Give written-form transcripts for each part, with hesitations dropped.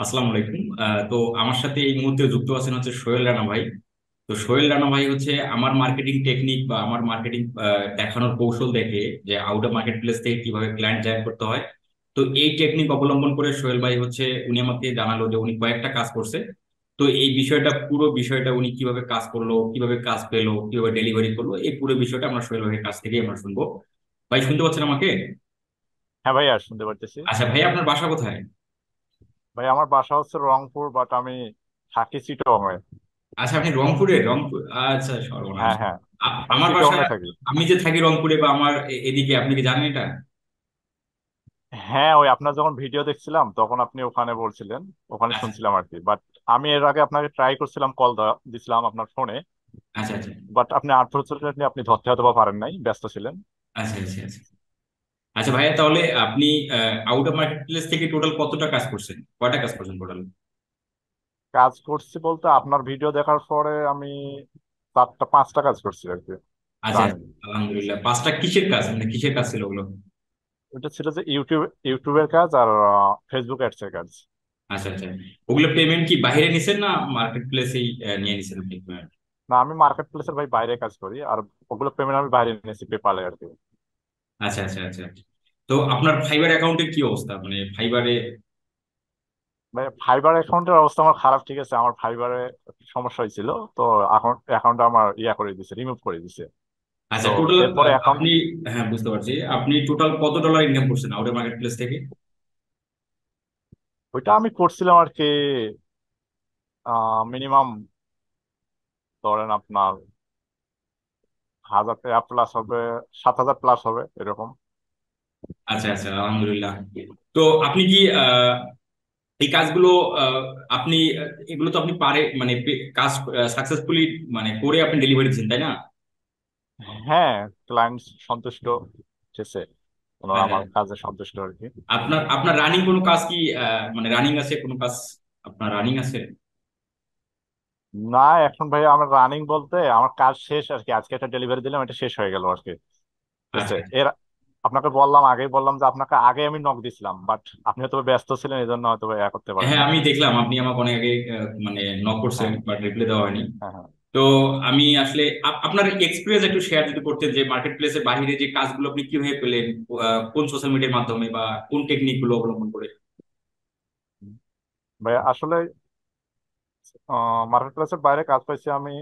আসসালামু আলাইকুম। তো আমার সাথে এই মুহূর্তে যুক্ত আছেন হচ্ছে সোহেল রানা ভাই। তো সোহেল রানা ভাই হচ্ছে আমার মার্কেটিং টেকনিক বা আমার মার্কেটিং দেখানোর কৌশল দেখে যে আউট অফ মার্কেট প্লেস থেকে কিভাবে ক্লায়েন্ট জয়েন করতে হয়। তো এই টেকনিক অবলম্বন করে সোহেল ভাই হচ্ছে উনি আমাকে জানালো যে উনি কয়েকটা কাজ করছে। তো এই বিষয়টা পুরো বিষয়টা উনি কিভাবে কাজ করলো, কিভাবে কাজ পেলো, কিভাবে ডেলিভারি করলো, এই পুরো বিষয়টা আমরা সোহেল ভাইয়ের কাছ থেকেই আমরা শুনবো। ভাই শুনতে পাচ্ছেন আমাকে? হ্যাঁ ভাই, আর শুনতে পারতেছি। আচ্ছা ভাই, আপনার বাসা কোথায়? ভাই আমার বাসা হচ্ছে রংপুর, বাট আমি থাকি চিটগাঁও এ। আচ্ছা, আপনি রংপুরে? রংপুর, আচ্ছা, সর্বনাশ। হ্যাঁ হ্যাঁ, আমি আমার চিটগাঁও বাসা, এ থাকি। আমি যে থাকি রংপুরে বা আমার এদিকে, আপনি কি জানেন এটা? হ্যাঁ, ওই আপনার যখন ভিডিও দেখছিলাম তখন আপনি ওখানে বলছিলেন, ওখানে আচ্ছা শুনছিলাম আর কি। বাট আমি এর আগে আপনাকে ট্রাই করছিলাম, কল দিছিলাম আপনার ফোনে। আচ্ছা আচ্ছা বাট আপনি আনফরচুনেটলি আপনি ধরতে হয়তো বা পারেন নাই, ব্যস্ত ছিলেন। আচ্ছা আচ্ছা আচ্ছা। আচ্ছা ভাইয়া, তাহলে আপনি আউট অফ মার্কেট প্লেস থেকে টোটাল কতটা কাজ করছেন, কয়টা কাজ করছেন টোটাল? কাজ করছি বলতে আপনার ভিডিও দেখার পরে আমি 4টা 5টা কাজ করছি আর কি, আচ্ছা আচ্ছা, রানিং। আলহামদুলিল্লাহ। পাঁচটা কিসের কাজ, মানে কিসের কাজ ছিল ওগুলো? ওটা ছিল যে ইউটিউবের কাজ আর ফেসবুক অ্যাডস এর কাজ। আচ্ছা আচ্ছা। ওগুলো পেমেন্ট কি বাইরে নিছেন না মার্কেট প্লেসেই নিয়ে নিছেন আপনি payment? না, আমি মার্কেট প্লেসের ভাই বাইরে কাজ করি, আর ওগুলো পেমেন্ট আমি বাইরে নিয়েছি পেপালে আর কি। আচ্ছা আচ্ছা আচ্ছা আচ্ছা। তো আপনার ফাইবার অ্যাকাউন্টের কি অবস্থা, মানে ফাইবারে? ভাই ফাইবার অ্যাকাউন্টের অবস্থা আমার খারাপ, ঠিক আছে। আমার ফাইবারে সমস্যা হয়েছিল, তো অ্যাকাউন্টটা আমার করে দিছে, রিমুভ করে দিছে। তো আচ্ছা টোটাল এরপরে অ্যাকাউন্ট আপনি, হ্যাঁ বুঝতে পারছি, আপনি টোটাল কত ডলার ইনকাম করছেন আউটের মার্কেট প্লেস থেকে? ওইটা আমি করছিলাম আর কি, মিনিমাম ধরেন আপনার 1000 টাকা প্লাস হবে, 7,000 প্লাস হবে এরকম। আচ্ছা আচ্ছা, আলহামদুলিল্লাহ। তো আপনি কি এই কাজগুলো আহ, আপনি এগুলো তো আপনি পারে মানে কাজ সাকসেসফুলি মানে করে আপনি ডেলিভারি দিচ্ছেন, তাই না? হ্যাঁ, ক্লায়েন্ট সন্তুষ্ট, ঠিক আছে, ওনারা আচ্ছা, আমার কাজে সন্তুষ্ট আর কি। আপনার আপনার রানিং কোনো কাজ কি মানে রানিং আছে কোনো কাজ? আপনার রানিং আছে? না, এখন ভাই আমার রানিং বলতে আমার কাজ শেষ আর কি, আজকে একটা ডেলিভারি দিলাম, এটা শেষ হয়ে গেল আর কি। ঠিক আছে। আচ্ছা। আপনাকে বললাম, আগেই বললাম যে আপনাকে আগে আমি নক দিছিলাম, বাট আপনি হয়তো ব্যস্ত ছিলেন, এই জন্য হয়তো করতে পারেন হ্যাঁ নাই। আমি দেখলাম আপনি আমাকে অনেক আগে মানে নক করছেন, হ্যাঁ বাট রিপ্লাই দেওয়া হয়নি। হ্যাঁ হ্যাঁ। তো আমি আসলে আপনার এক্সপিরিয়েন্স একটু শেয়ার যদি করতেন যে মার্কেট প্লেসের বাইরে যে কাজগুলো আপনি কিভাবে পেলেন, কোন সোশ্যাল মিডিয়ার মাধ্যমে বা কোন টেকনিক গুলো অবলম্বন করে? ভাই আসলে মার্কেট প্লেসের বাইরে কাজ পাইছি আমি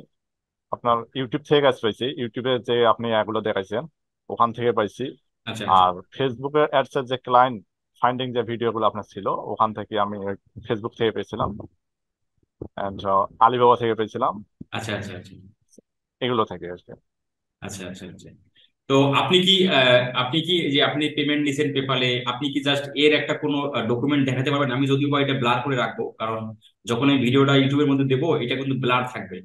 আপনার ইউটিউব থেকে কাজ পাইছি, ইউটিউবে যে আপনি এগুলো দেখাইছেন ওখান থেকে পাইছি। আচ্ছা আচ্ছা আর ফেসবুকের অ্যাডস এর যে ক্লায়েন্ট ফাইন্ডিং যে ভিডিওগুলো আপনার ছিল, ওখান থেকে আমি ফেসবুক থেকে পেয়েছিলাম, অ্যান্ড আলিবাবা থেকে পেয়েছিলাম, আচ্ছা আচ্ছা আচ্ছা এগুলো থেকে আর কি। আচ্ছা আচ্ছা আচ্ছা। তো আপনি কি আপনি কি এই যে আপনি পেমেন্ট নিছেন পেপালে, আপনি কি জাস্ট এর একটা কোনো ডকুমেন্ট দেখাতে পারবেন? আমি যদিও বা এটা ব্লার করে রাখবো, কারণ যখন এই ভিডিওটা ইউটিউবের মধ্যে দেবো এটা কিন্তু ব্লার থাকবে।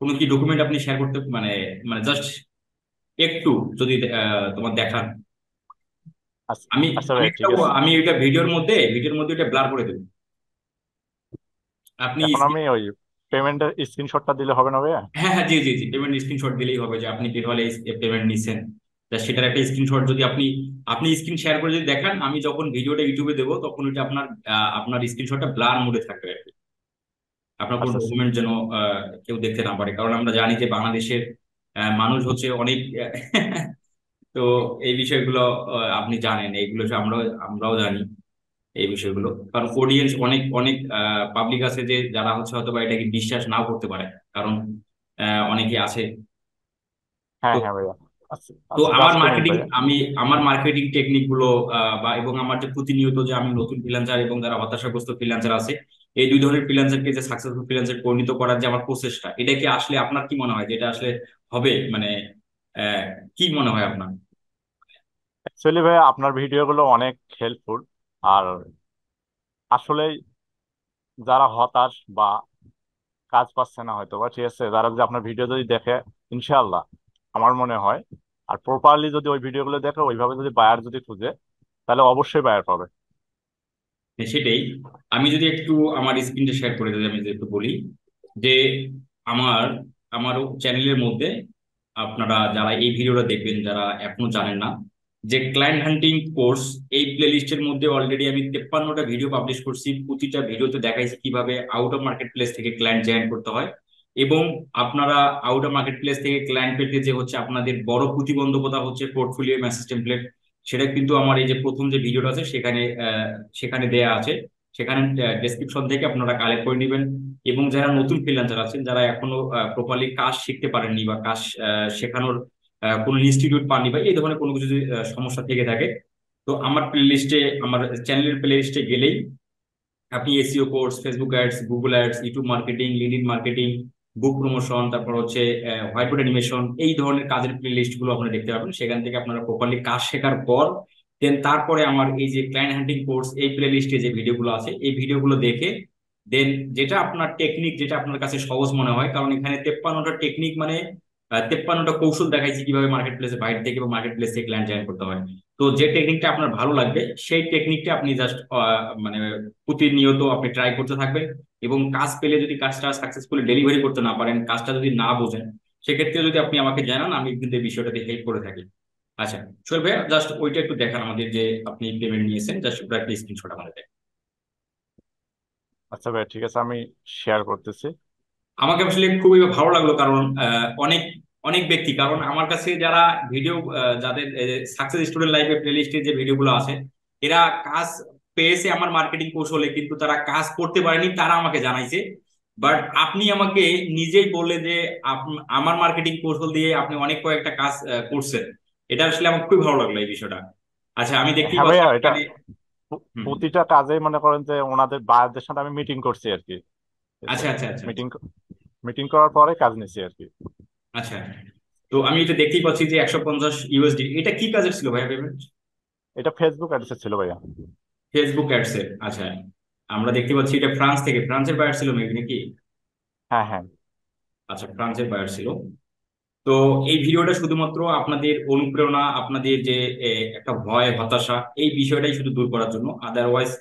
কোনো কি ডকুমেন্ট আপনি শেয়ার করতে মানে, মানে জাস্ট একটু যদি তোমার দেখান। আচ্ছা আমি আচ্ছা আমি ভাই, একটা, ঠিক আছে। আমি এটা ভিডিওর মধ্যে এটা ব্লার করে দেবো। আপনি এখন আমি ওই পেমেন্টের স্ক্রিনশটটা দিলে হবে না ভাইয়া? হ্যাঁ হ্যাঁ, জি জি জি, পেমেন্ট স্ক্রিনশট দিলেই হবে যে আপনি পেপালে পেমেন্ট নিছেন। তা সেটার একটা স্ক্রিনশট যদি আপনি, আপনি স্ক্রিন শেয়ার করে যদি দেখান, আমি যখন ভিডিওটা ইউটিউবে দেবো তখন ওইটা আপনার আপনার স্ক্রিনশটটা ব্লার মোডে থাকবে আর কি। আপনার কোনো আচ্ছা আচ্ছা। ডকুমেন্ট যেন কেউ দেখতে না পারে, কারণ আমরা জানি যে বাংলাদেশের মানুষ হচ্ছে অনেক তো এই বিষয়গুলো আপনি জানেন, এইগুলো আমরাও আমরাও জানি এই বিষয়গুলো, কারণ অডিয়েন্স অনেক অনেক পাবলিক আছে যে যারা হচ্ছে হয়তো বা এটাকে বিশ্বাস নাও করতে পারে, কারণ অনেকে আছে। হ্যাঁ তো হ্যাঁ ভাইয়া। আচ্ছা তো আচ্ছা, আমার জাস্ট মিনিট মার্কেটিং, ভাইয়া। আমি আমার মার্কেটিং টেকনিক গুলো বা এবং আমার যে প্রতিনিয়ত যে আমি নতুন ফ্রিল্যান্সার এবং যারা হতাশাগ্রস্ত ফ্রিল্যান্সার আছে, এই দুই ধরনের ফ্রিল্যান্সারকে যে সাকসেসফুল ফ্রিল্যান্সার পরিণত করার যে আমার প্রচেষ্টা, এটা কি আসলে আপনার কি মনে হয় যে এটা আসলে হবে মানে আহ, কি মনে হয় আপনার? অ্যাকচুয়ালি ভাইয়া আপনার ভিডিওগুলো অনেক হেল্পফুল। আর আসলে যারা হতাশ বা কাজ পাচ্ছে না হয়তো বা, ঠিক আছে, যারা যদি আপনার ভিডিও যদি দেখে, ইনশাআল্লাহ আমার মনে হয়, আর প্রপারলি যদি ওই ভিডিওগুলো দেখে, ওইভাবে যদি বায়ার যদি খুঁজে, তাহলে অবশ্যই বায়ার পাবে। সেটাই। আমি যদি একটু আমার স্ক্রিনটা শেয়ার করে যদি আমি যদি একটু বলি যে আমার আমার চ্যানেলের মধ্যে আপনারা যারা এই ভিডিওটা দেখবেন, যারা এখনো জানেন না, যে ক্লায়েন্ট হান্টিং কোর্স, এই প্লে লিস্টের মধ্যে অলরেডি আমি 53টা ভিডিও পাবলিশ করছি। প্রতিটা ভিডিওতে দেখাইছি কিভাবে আউট অফ মার্কেট প্লেস থেকে ক্লায়েন্ট জেনারেট করতে হয়। এবং আপনারা আউট অফ মার্কেট প্লেস থেকে ক্লায়েন্ট পেতে যে হচ্ছে আপনাদের বড় প্রতিবন্ধকতা হচ্ছে পোর্টফোলিও মেসেজ টেমপ্লেট, সেটা কিন্তু আমার এই যে প্রথম যে ভিডিওটা আছে সেখানে সেখানে দেয়া আছে। সেখানে ডেসক্রিপশন থেকে আপনারা কালেক্ট করে নেবেন। এবং যারা নতুন ফ্রিল্যান্সার আছেন, যারা এখনো প্রপারলি কাজ শিখতে পারেননি বা কাজ শেখানোর কোনো ইনস্টিটিউট পাননি বা এই ধরনের কোনো কিছু যদি সমস্যা থেকে থাকে, তো আমার প্লে লিস্টে, আমার চ্যানেলের প্লে লিস্টে গেলেই আপনি SEO course, Facebook ads, Google ads, YouTube marketing, LinkedIn marketing, বুক প্রমোশন, তারপর হচ্ছে হোয়াইট বোর্ড অ্যানিমেশন, এই ধরনের কাজের প্লে লিস্ট গুলো আপনারা দেখতে পাবেন। সেখান থেকে আপনারা প্রপারলি কাজ শেখার পর দেন তারপরে আমার এই যে ক্লায়েন্ট হান্টিং কোর্স, এই প্লে লিস্টে যে ভিডিওগুলো আছে এই ভিডিওগুলো দেখে দেন যেটা আপনার টেকনিক, যেটা আপনার কাছে সহজ মনে হয়, কারণ এখানে 53টা টেকনিক মানে 53টা কৌশল দেখাইছি কিভাবে মার্কেট প্লেসে বাইরে থেকে বা মার্কেট প্লেস থেকে ক্লায়েন্ট জয়েন করতে হয়। তো যে টেকনিকটা আপনার ভালো লাগবে সেই টেকনিকটা আপনি জাস্ট মানে প্রতিনিয়ত আপনি ট্রাই করতে থাকবেন। এবং কাজ পেলে যদি কাজটা সাকসেসফুলি ডেলিভারি করতে না পারেন, কাজটা যদি না বোঝেন, সেক্ষেত্রে যদি আপনি আমাকে জানান, আমি কিন্তু এই বিষয়টাতে হেল্প করে থাকি। আচ্ছা, সোহেল ভাইয়া জাস্ট ওইটা একটু দেখান আমাদের, যে আপনি পেমেন্ট নিয়েছেন, জাস্ট ওটা একটা স্ক্রিনশট আমাদের দেন। আচ্ছা ভাই, ঠিক আছে, আমি শেয়ার করতেছি। আমাকে আসলে খুবই ভালো লাগলো, কারণ অনেক অনেক ব্যক্তি, কারণ আমার কাছে যারা ভিডিও, যাদের সাকসেস স্টুডেন্ট লাইফে প্লেলিস্টে যে ভিডিওগুলো আছে, এরা কাজ পেয়েছে আমার মার্কেটিং কৌশলে, কিন্তু তারা কাজ করতে পারেনি, তারা আমাকে জানাইছে। বাট আপনি আমাকে নিজেই বললে যে আমার মার্কেটিং কৌশল দিয়ে আপনি অনেক কয়েকটা কাজ করছেন। এটা আসলে আমার খুবই ভালো লাগলো এই বিষয়টা। আচ্ছা, আমি দেখতেই হ্যাঁ পাচ্ছি ভাইয়া, এটা এখানে। হুম হুম। প্রতিটা কাজে মনে করেন যে ওনাদের বায়ারদের সাথে আমি মিটিং করছি আর কি। ঠিক আছে, আচ্ছা আচ্ছা আচ্ছা আচ্ছা। মিটিং মিটিং করার পরে কাজ নিছি আর কি। আচ্ছা, তো আমি এটা দেখতেই পাচ্ছি যে 150 ইউএসডি, এটা কি কাজের ছিল ভাইয়া পেমেন্ট? এটা ফেসবুক অ্যাডসে ছিল ভাইয়া। ফেসবুক অ্যাডস এর, আচ্ছা। আমরা দেখতে পাচ্ছি এটা ফ্রান্স থেকে, ফ্রান্সের বায়ার ছিল মেবি নাকি? হ্যাঁ হ্যাঁ। আচ্ছা, ফ্রান্সের বায়ার ছিল। তো এই ভিডিওটা শুধুমাত্র আপনাদের অনুপ্রেরণা, আপনাদের যে একটা ভয় হতাশা, এই বিষয়টাই শুধু দূর করার জন্য, আদারওয়াইজ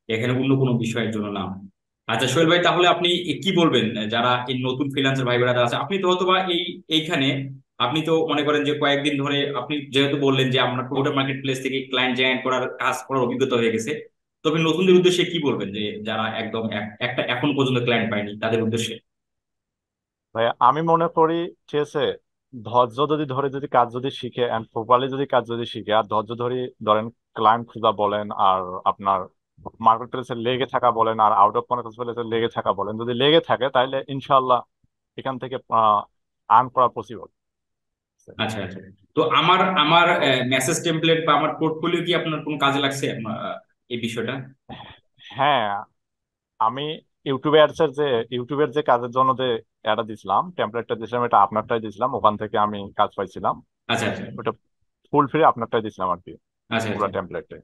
এখানে অন্য কোনো বিষয়ের জন্য না। আচ্ছা সোহেল ভাই, তাহলে আপনি কি বলবেন যারা এই নতুন ফ্রিল্যান্সার ভাই বোনেরা আছে? আপনি তো হয়তোবা এইখানে আপনি তো মনে করেন যে কয়েকদিন ধরে, আপনি যেহেতু বললেন যে আপনার প্রোডাক্ট মার্কেট প্লেস থেকে ক্লায়েন্ট জেনারেট করার কাজ করার অভিজ্ঞতা হয়ে গেছে, তবে নতুনদের উদ্দেশ্যে কি বলবেন, যে যারা একদম একটা এখন পর্যন্ত ক্লায়েন্ট পায়নি তাদের উদ্দেশ্যে? ভাইয়া আমি মনে করি, ঠিক আছে, ধৈর্য যদি ধরে, যদি কাজ যদি শিখে এন্ড প্রপারলি যদি কাজ যদি শিখে আর ধৈর্য ধরে, ধরেন ক্লায়েন্ট খোঁজা বলেন আর আপনার মার্কেট প্লেসে লেগে থাকা বলেন আর আউট অফ মার্কেট প্লেসে লেগে থাকা বলেন, যদি লেগে থাকে তাহলে ইনশাল্লাহ এখান থেকে আর্ন করা পসিবল। আচ্ছা আচ্ছা। তো আমার আমার তো মেসেজ টেমপ্লেট বা আমার পোর্টফোলিও কি আপনার কোনো কাজে লাগছে এই বিষয়টা? হ্যাঁ, আমি ইউটিউবে অ্যাডসের যে ইউটিউবের যে কাজের জন্য যে অ্যাডটা দিছিলাম, টেমপ্লেটটা দিয়েছিলাম, এটা আপনারটাই দিছিলাম, ওখান থেকে আমি কাজ পাইছিলাম। আচ্ছা আচ্ছা ওটা ফুল ফ্রি আপনারটাই দিছিলাম আর কি, আচ্ছা পুরো আচ্ছা। টেমপ্লেটে।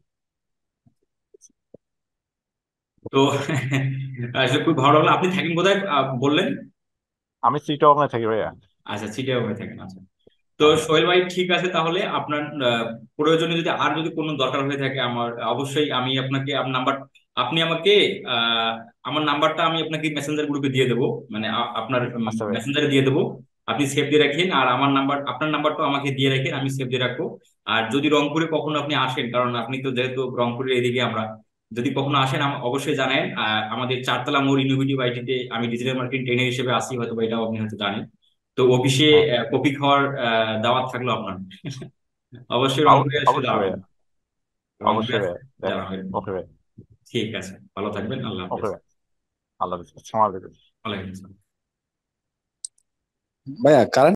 তো আসলে খুব ভালো লাগলো। আপনি থাকেন কোথায় বললেন? আমি চিটাগংয়ে থাকি ভাইয়া। আচ্ছা, চিটিয়াগংয়ে থাকেন, আচ্ছা। তো হ্যাঁ সোহেল ভাই ঠিক আছে, তাহলে আপনার প্রয়োজনে যদি আর যদি কোনো দরকার হয়ে থাকে, আমার অবশ্যই আমি আপনাকে আপনার নাম্বার, আপনি আমাকে আহ, আমার নাম্বারটা আমি আপনাকে মেসেঞ্জার গ্রুপে দিয়ে দেবো, মানে আপনার আচ্ছা ভাইয়া। মেসেঞ্জারে দিয়ে দেবো। আপনি সেভ দিয়ে রাখেন, আর আমার নাম্বার, আপনার নাম্বারটা আমাকে দিয়ে রাখেন, আমি সেভ দিয়ে রাখবো। আর যদি রংপুরে কখনো আপনি আসেন, কারণ আপনি তো যেহেতু রংপুরের এদিকে, আমরা যদি কখনো আসেন অবশ্যই জানেন, আমাদের চারতলা মোড় ইনোভেটিভ আইটিতে আমি ডিজিটাল মার্কেটিং ট্রেনার হিসেবে আসি, হয়তো বা এটাও আপনি হয়তো জানেন। তো অফিসে হ্যাঁ, কফি খাওয়ার দাওয়াত থাকলো আপনার। অবশ্যই রংপুরে এসে অবশ্যই জানাবেন। ভাইয়া। রংপুরে অবশ্যই এসে ভাইয়া, দেখ। জানাবেন। ওকে ভাই। ঠিক আছে, ভালো থাকবেন, আল্লাহ ওকে হাফেজ। ভাই। আল্লাহ হাফেজ, আসসালামু আলাইকুম। ওয়ালাইকুম আসসালাম। ভাইয়া কারেন্ট